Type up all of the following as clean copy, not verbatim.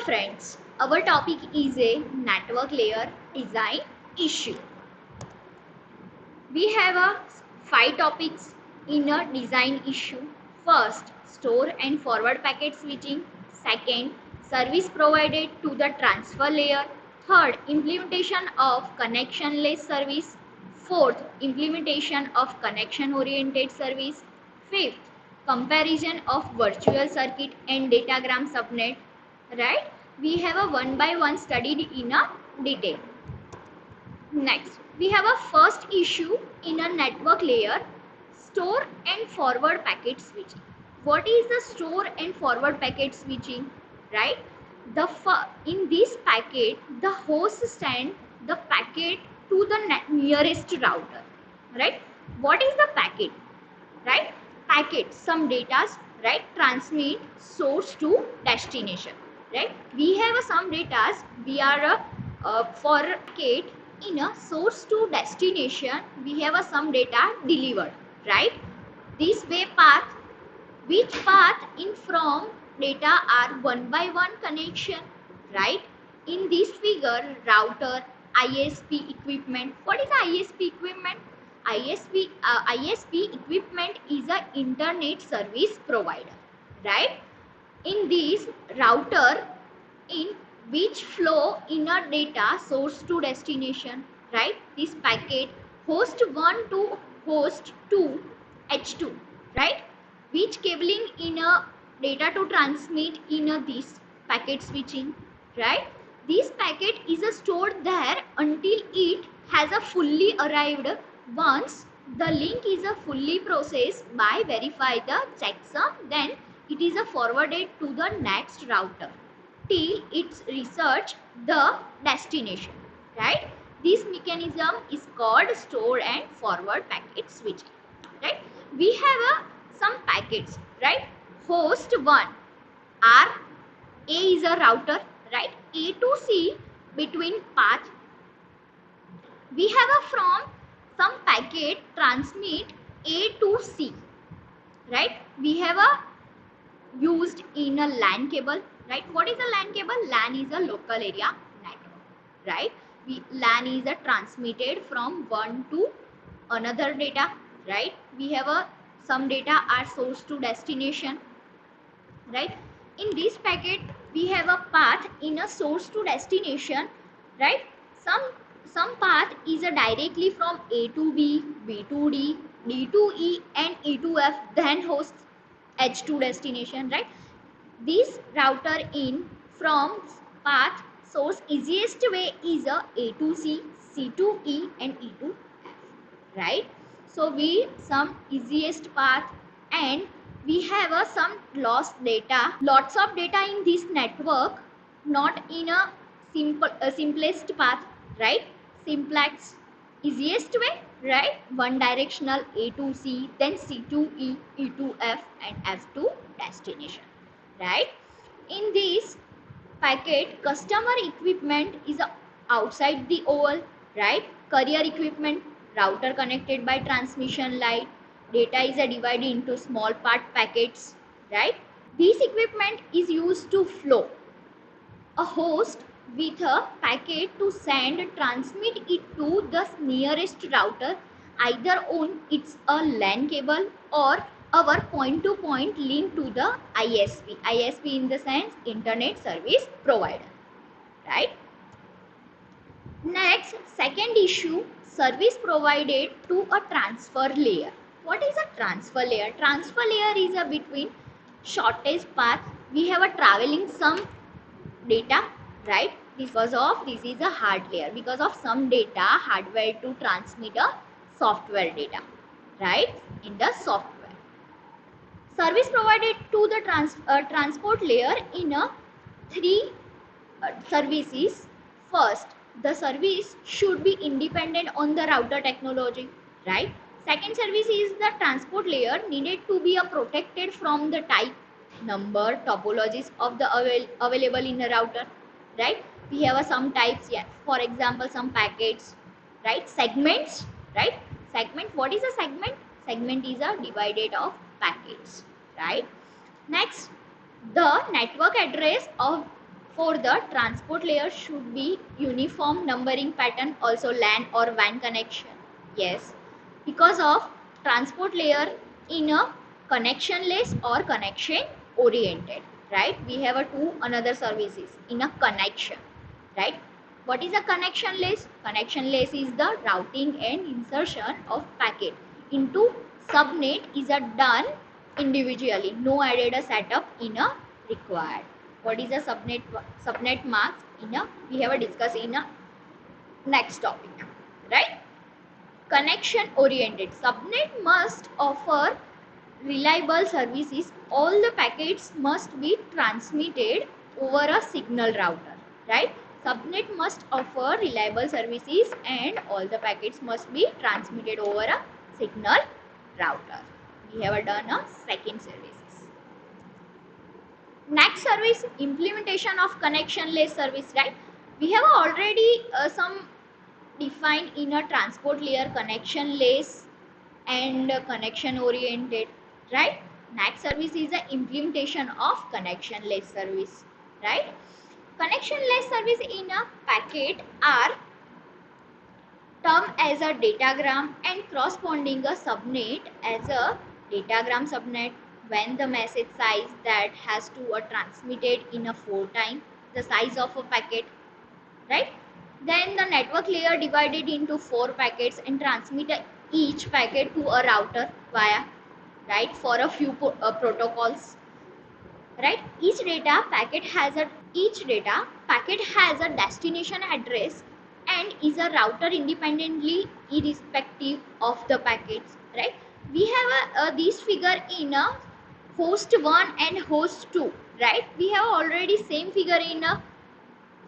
friends, our topic is a network layer design issue. We have 5 topics in a design issue. First, store and forward packet switching. Second, service provided to the transfer layer. Third, implementation of connectionless service. Fourth, implementation of connection oriented service. Fifth, comparison of virtual circuit and datagram subnet. Right? We have a one by one studied in a detail. Next, we have a first issue in a network layer, store and forward packet switching. What is the store and forward packet switching? Right? In this packet, the host sends the packet to the nearest router. Right? What is the packet? Right? Packet, some data, right? Transmit source to destination. Right? We have some data. We are for packet in a source to destination. We have some data delivered. Right? This way path, which path in from data are one by one connection. Right? In this figure, router, ISP equipment. What is ISP equipment? ISP equipment is an internet service provider, right? In this router, in which flow in a data source to destination, right? This packet host 1 to host 2 H2, right? Which cabling in a data to transmit in a this packet switching, right? This packet is stored there until it has a fully arrived. Once the link is fully processed by verify the checksum, then it is forwarded to the next router till it's research the destination. Right? This mechanism is called store and forward packet switching. Right? We have some packets. Right? Host 1 R A is a router. Right? A to C between path. We have from some packet transmit A to C, right? We have used in a LAN cable, right? What is a LAN cable? LAN is a local area network, right? LAN is transmitted from one to another data, right? We have some data are source to destination, right? In this packet, we have a path in a source to destination, right? Some path is directly from A to B, B to D, D to E and E to F, then hosts H to destination, right? This router in from path source easiest way is A to C, C to E and E to F, right? So we some easiest path, and we have some lost data, lots of data in this network, not in a simplest path, right? Simplex, easiest way, right? One directional A to C, then C to E, E to F and F to destination, right? In this packet, customer equipment is outside the oval, right? Carrier equipment, router connected by transmission line, data is divided into small part packets, right? This equipment is used to flow a host with a packet to send transmit it to the nearest router, either on its a LAN cable or our point to point link to the ISP. ISP in the sense internet service provider, right? Next, second issue, service provided to a transfer layer. What is a transfer layer? Transfer layer is a between shortest path. We have a traveling some data, right? Because of this is a hard layer, because of some data hardware to transmit a software data, right? In the software, service provided to the transport layer in a three services. First, the service should be independent on the router technology, right? Second service is the transport layer needed to be protected from the type, number, topologies of the available in the router, right? We have some types, yes. For example, some packets, right? Segments, right? Segment, what is a segment? Segment is a divided of packets, right? Next, the network address of For the transport layer should be uniform numbering pattern, also LAN or WAN connection. Yes, because of transport layer in a connectionless or connection oriented, right? We have a two another services in a connection, right? What is a connectionless? Connectionless is the routing and insertion of packet into subnet is a done individually, no added a setup in a required. What is a subnet mask in a we have a discuss in a next topic, right? Connection oriented subnet must offer reliable services. All the packets must be transmitted over a signal router, right? Subnet must offer reliable services and all the packets must be transmitted over a signal router. We have done a second services. Next service, implementation of connectionless service, right? We have already some defined in a transport layer connectionless and connection oriented, right? Next service is the implementation of connectionless service, right? Connectionless service in a packet are termed as a datagram and corresponding a subnet as a datagram subnet when the message size that has to transmitted in a 4 times the size of a packet, right? Then the network layer divided into 4 packets and transmit each packet to a router via, right, for a few protocols, right? Each data packet has a destination address and is a router independently irrespective of the packets, right? We have this figure in a host 1 and host 2, right? We have already same figure in a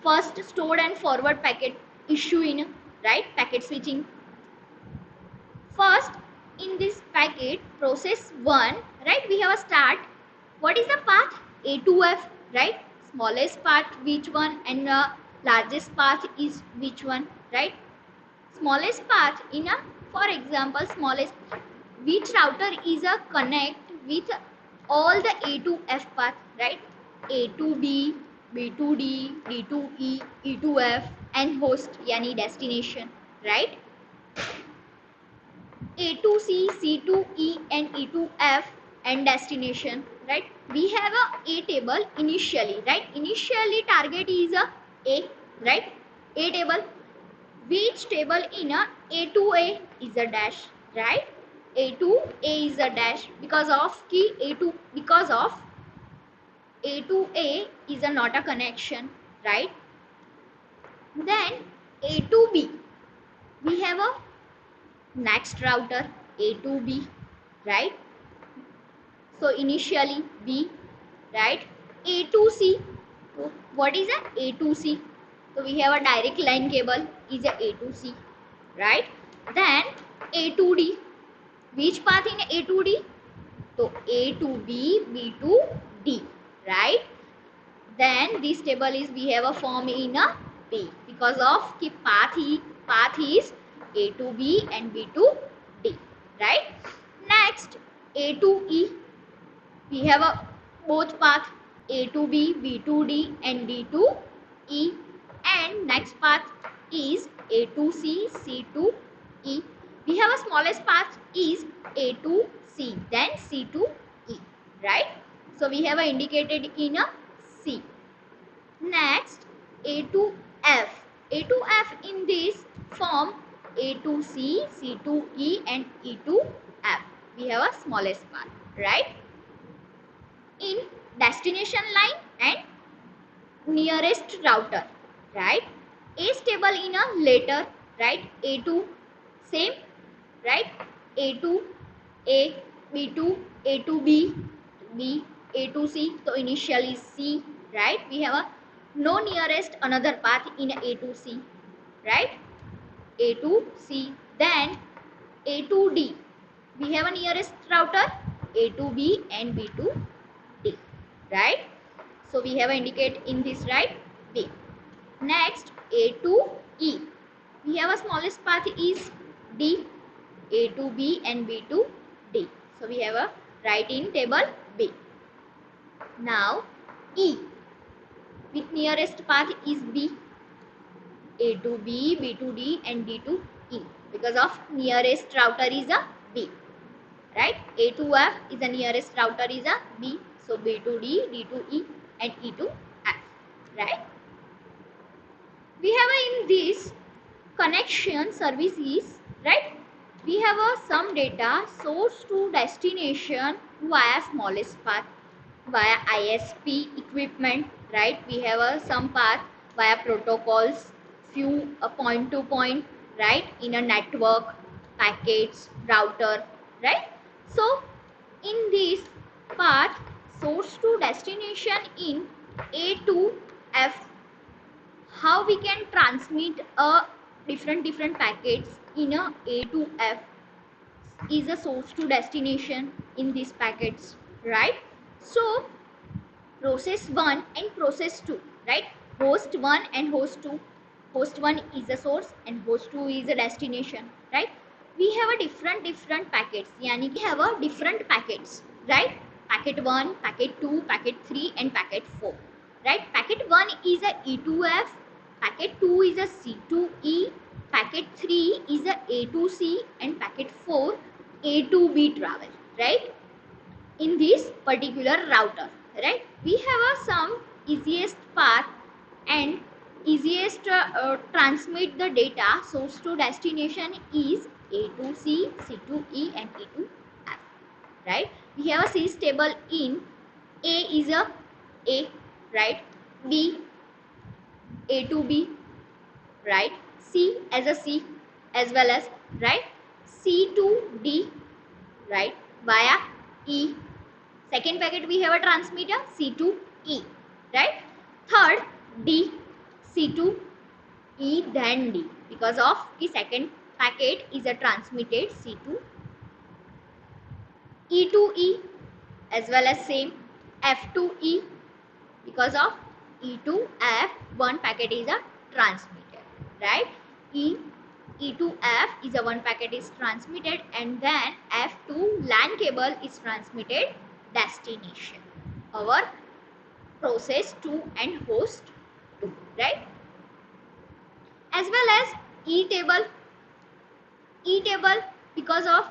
first stored and forward packet issue in, right, packet switching. First in this packet process 1, right, we have a start. What is the path? A to F, right? Smallest path which one and the largest path is which one, right? Smallest path in a, for example, smallest, which router is a connect with all the A to F path, right? A to B, B to D, D to E, E to F and host yani destination, right? A to C, C to E and E to F and destination, right? We have a table initially, right? Initially target is A, right? A table. Which table in A to A is a dash, right? A to A is a dash because of key because of A to A is a not a connection, right? Then A to B, we have a next router A to B, right? So initially B, right? A to C. So what is a to C? So we have a direct line cable is a to C, right? Then A to D. Which path in A to D? So A to B, B to D, right? Then this table is we have a form in a B because of the path is A to B and B to D, right? Next A to E, we have a both path A to B, B to D and D to E, and next path is A to C, C to E. We have a smallest path is A to C, then C to E, right? So we have a indicated in a C. Next A to F. A to F in this form A to C, C to E and E to F. We have a smallest path, right? In destination line and nearest router, right? A stable in a later, right? A to same, right? A to A, B to A to B, B, A to C. So initially C, right? We have a no nearest another path in A to C, right? A to C. Then A to D. We have a nearest router A to B and B to D, right? So we have indicate in this, right? B. Next A to E. We have a smallest path is D, A to B and B to D. So we have a right in table B. Now E. with nearest path is B. A to B, B to D and D to E. Because of nearest router is a B. Right? A to F is the nearest router is a B. So B to D, D to E and E to F. Right? We have in this connection services, right? We have some data source to destination via smallest path, via ISP equipment, right? We have some path via protocols, few point to point, right? In a network, packets, router, right? So in this path source to destination in A to F, how we can transmit a different packets in a to F is a source to destination in these packets, right? So process 1 and process 2, right? Host 1 and host 2. Host 1 is a source and host 2 is a destination, right? We have a different packets, yani we have a different packets, right? Packet 1, packet 2, packet 3 and packet 4, right? Packet 1 is a E to F, packet 2 is a C to E, packet 3 is a A to C and packet 4 A to B travel, right? In this particular router, right? We have some easiest path and easiest transmit the data source to destination is A to C, C to E and E to F, right? We have a C stable in A is A, right? B, A to B, right? C as a C as well as, right? C to D, right? Via E. Second packet we have a transmitter C to E, right? Third D, C to E then D, because of the second packet is a transmitted C to E to E as well as same F to E, because of E to F one packet is a transmitted, right? E to F is a one packet is transmitted and then F to LAN cable is transmitted destination, our process 2 and host 2, right? As well as E table, because of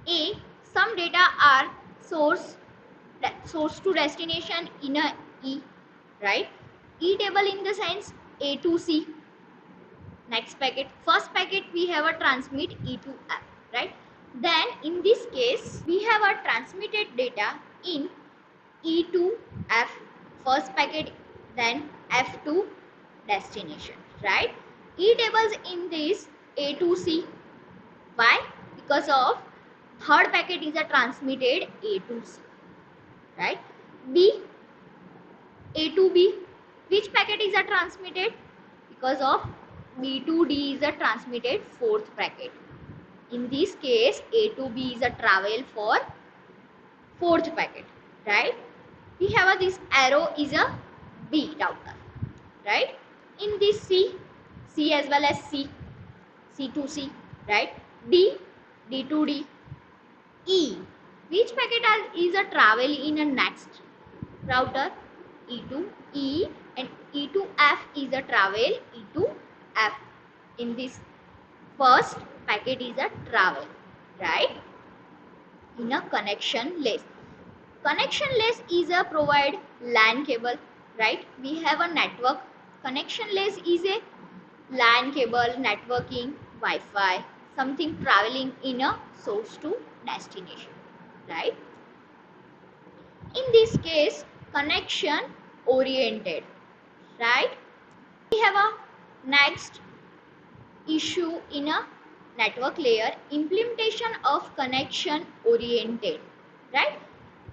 A, some data are source to destination in a E, right? E table in the sense A to C. Next packet, first packet we have a transmit E to F, right? Then in this case we have a transmitted data in E to F first packet, then F to destination, right? E tables in this A to C. Why? Because of third packet is a transmitted A to C, right? B, A to B. Which packet is a transmitted? Because of B to D is a transmitted fourth packet. In this case, A to B is a travel for fourth packet, right? We have this arrow is a B router, right? In this C as well as C to C, right? D to D. E, which packet is a travel in a next router? E to E, and E to F is a travel E to F. In this first packet is a travel, right? In a connectionless. Connectionless is a provide LAN cable, right? We have a network. Connectionless is a LAN cable, networking, Wi-Fi, something traveling in a source to destination, right? In this case, connection oriented, right? We have a next issue in a network layer, implementation of connection oriented, right?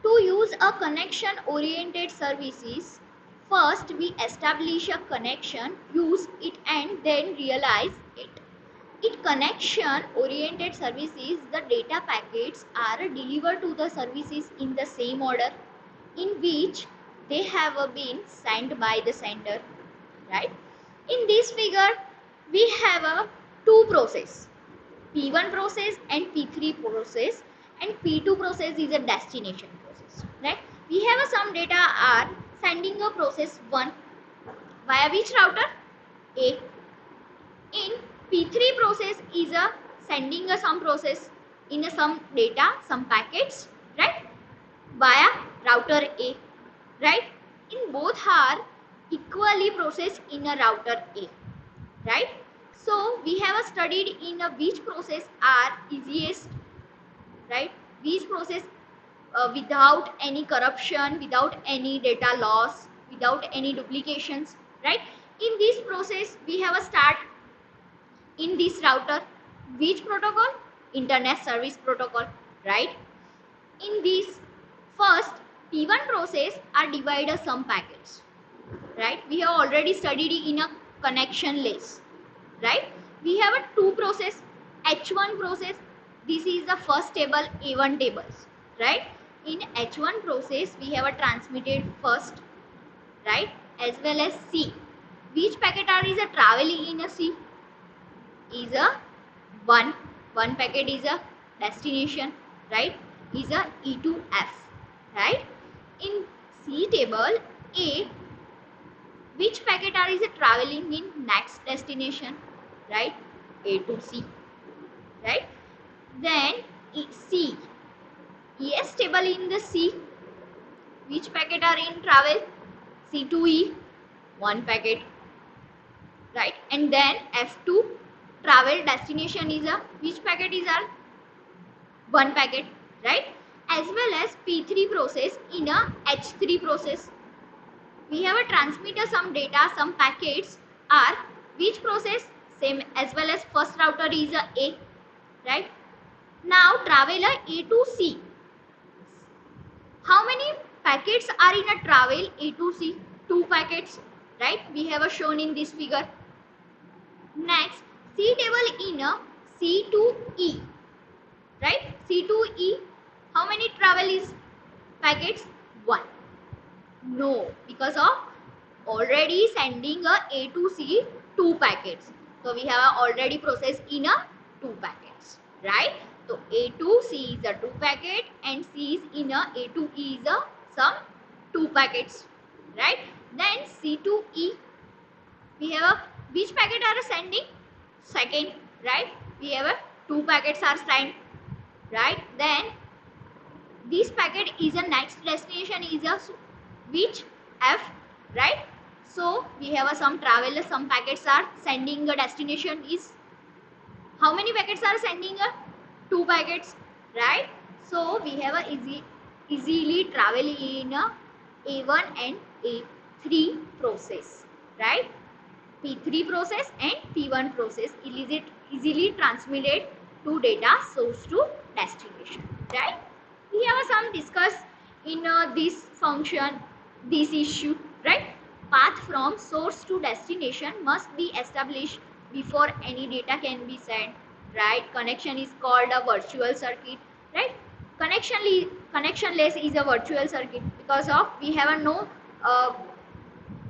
To use a connection oriented services, first we establish a connection, use it and then realize it. In connection oriented services, the data packets are delivered to the services in the same order in which they have been sent by the sender, right? In this figure we have a two process, P1 process and P3 process, and P2 process is a destination process, right? We have some data are sending a process 1 Via which router? A. In P3 process is a sending a some process in a some data, some packets, right? Via router A, right? In both are equally processed in a router A, right? So we have studied in a which process are easiest, right? Which process without any corruption, without any data loss, without any duplications, right? In this process we have a start in this router. Which protocol? Internet service protocol, right? In this first P1 process are divided some packets, right? We have already studied in a connectionless, right? We have a two process, H1 process. This is the first table, A1 tables, right? In H1 process we have a transmitted first, right, as well as C. Which packet are is a traveling in a C? Is a one packet is a destination, right? Is a E to F, right? In C table A, which packet are is a traveling in next destination, right? A to C, right? Then C, ES table in the C, which packet are in travel? C to E, one packet, right? And then F2 travel destination is a which packet is a one packet, right? As well as P3 process in a H3 process. We have a transmitter some data, some packets are which process? Same as well as first router is a, right? Now travel A to C. How many packets are in a travel A to C? Two packets, right? We have a shown in this figure. Next, C table in a C to E, right? C to E. How many travel is packets? One. No, because of already sending a to C two packets. So we have already processed in a two packets, right? So A to C is a two packet and C is in a to E is a some two packets, right? Then C to E, we have a which packet are sending? Second, right? We have a two packets are sent, right? Then this packet is a next destination is a which F, right? So we have a some traveler, some packets are sending a destination is how many packets are sending a two packets, right? So we have a easily travel in a A1 and A3 process, right? P3 process and P1 process easily transmitted to data source to destination, right? We have some discuss in this function, this issue, right? Path from source to destination must be established before any data can be sent, right? Connection is called a virtual circuit, right? Connectionless is a virtual circuit because of we have a no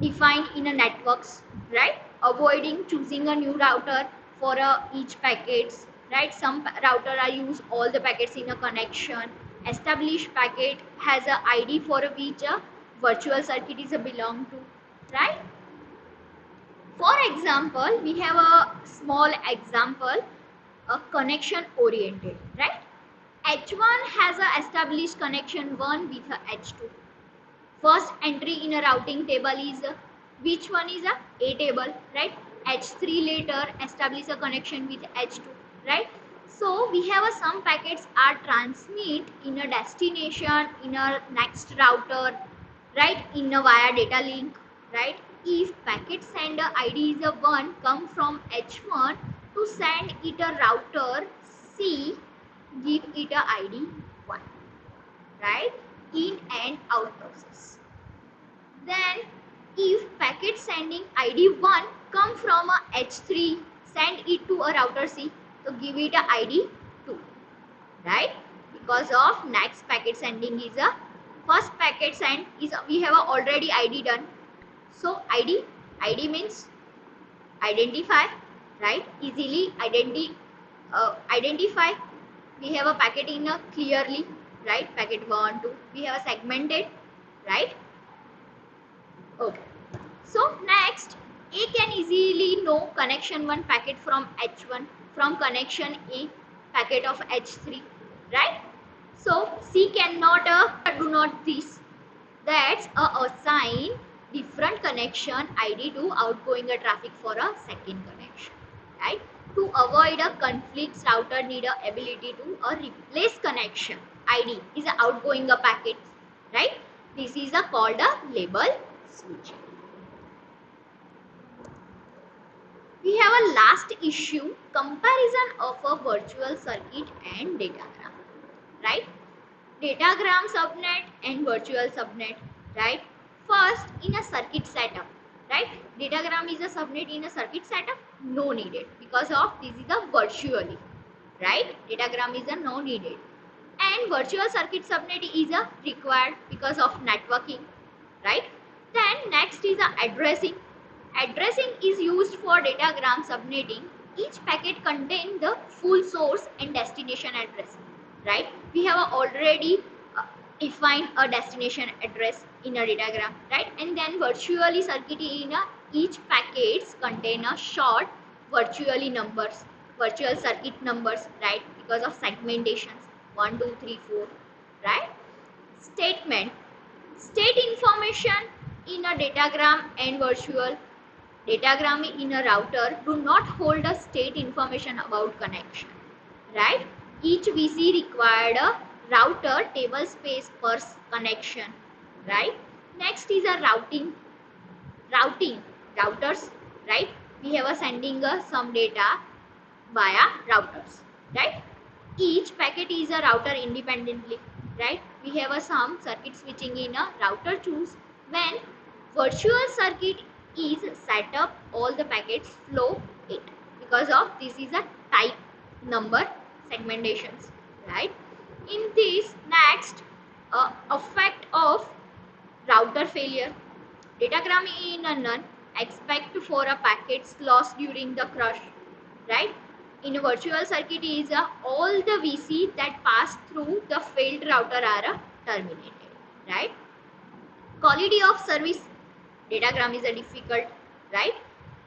defined in a networks, right? Avoiding choosing a new router for each packets, right? Some router are use all the packets in a connection. Established packet has a ID for which a virtual circuit is a belong to, right? For example, we have a small example, a connection oriented, right? H1 has a established connection 1 with a H2. First entry in a routing table is which one is a table, right? H3 later establish a connection with H2, right? So we have some packets are transmit in a destination in a next router, right? In a via data link, right? If packet sender ID is a 1 come from H1 to send it a router C, give it a ID 1, right? In and out process. Then if packet sending ID 1 come from a H3, send it to a router C, so give it a ID 2, right? Because of next packet sending is a first packet send is we have a already ID done. So ID means identify, right? Easily identify. We have a packet in a clearly, right? Packet 1, 2. We have a segmented, right? Okay. So next, A can easily know connection 1 packet from H1 from connection A packet of H3, right? So C cannot do not this. That's assign different connection ID to outgoing traffic for a second connection, right? To avoid a conflicts, router need a ability to replace connection ID is a outgoing packet, right? This is a called a label switching. We have a last issue, comparison of a virtual circuit and datagram, right? Datagram subnet and virtual subnet, right? First, in a circuit setup, right? Datagram is a subnet in a circuit setup, no needed because of this is a virtually, right? Datagram is a no needed, and virtual circuit subnet is a required because of networking, right? Then next is a addressing. Addressing is used for datagram subnetting. Each packet contains the full source and destination address, right? We have already defined a destination address in a datagram, right? And then virtually circuit in each packets contain a short virtually numbers, virtual circuit numbers, right? Because of segmentations 1, 2, 3, 4, right? Statement. State information in a datagram and virtual datagram in a router do not hold a state information about connection, right? Each VC required a router table space per connection, right? Next is a routing routers, right? We have a sending some data via routers, right? Each packet is a router independently, right? We have a some circuit switching in a router choose when virtual circuit is set up, all the packets flow it because of this is a type number segmentations, right? In this next effect of router failure, datagram in a none expect for a packets lost during the crush, right? In a virtual circuit is all the VC that pass through the failed router are terminated, right? Quality of service, datagram is a difficult, right?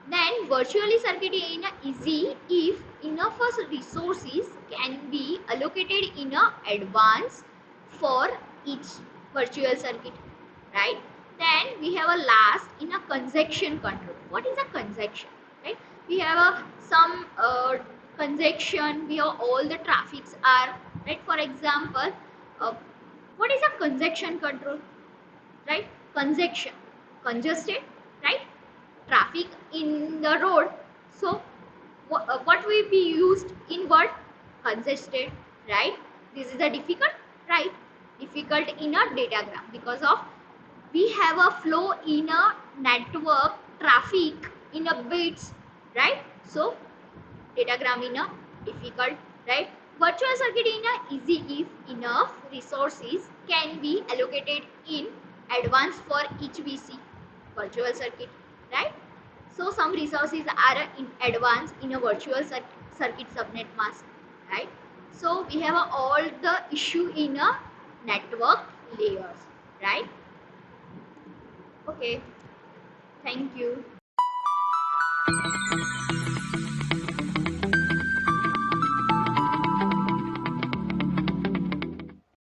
Then virtually circuit in a easy if enough resources can be allocated in a advance for each virtual circuit, right? Then we have a last in a congestion control. What is a congestion, right? We have a some congestion, we have all the traffics are, right? For example, what is a congestion control, right? Congestion, congested, right? Traffic in the road. So what will be used in word congested, right? This is a difficult, right? Difficult in a datagram because of we have a flow in a network traffic in a bits, right? So datagram in a difficult, right? Virtual circuit in a easy if enough resources can be allocated in advance for each VC virtual circuit, right? So some resources are in advance in a virtual circuit subnet mask, right? So we have all the issue in a network layers, right? Okay, thank you.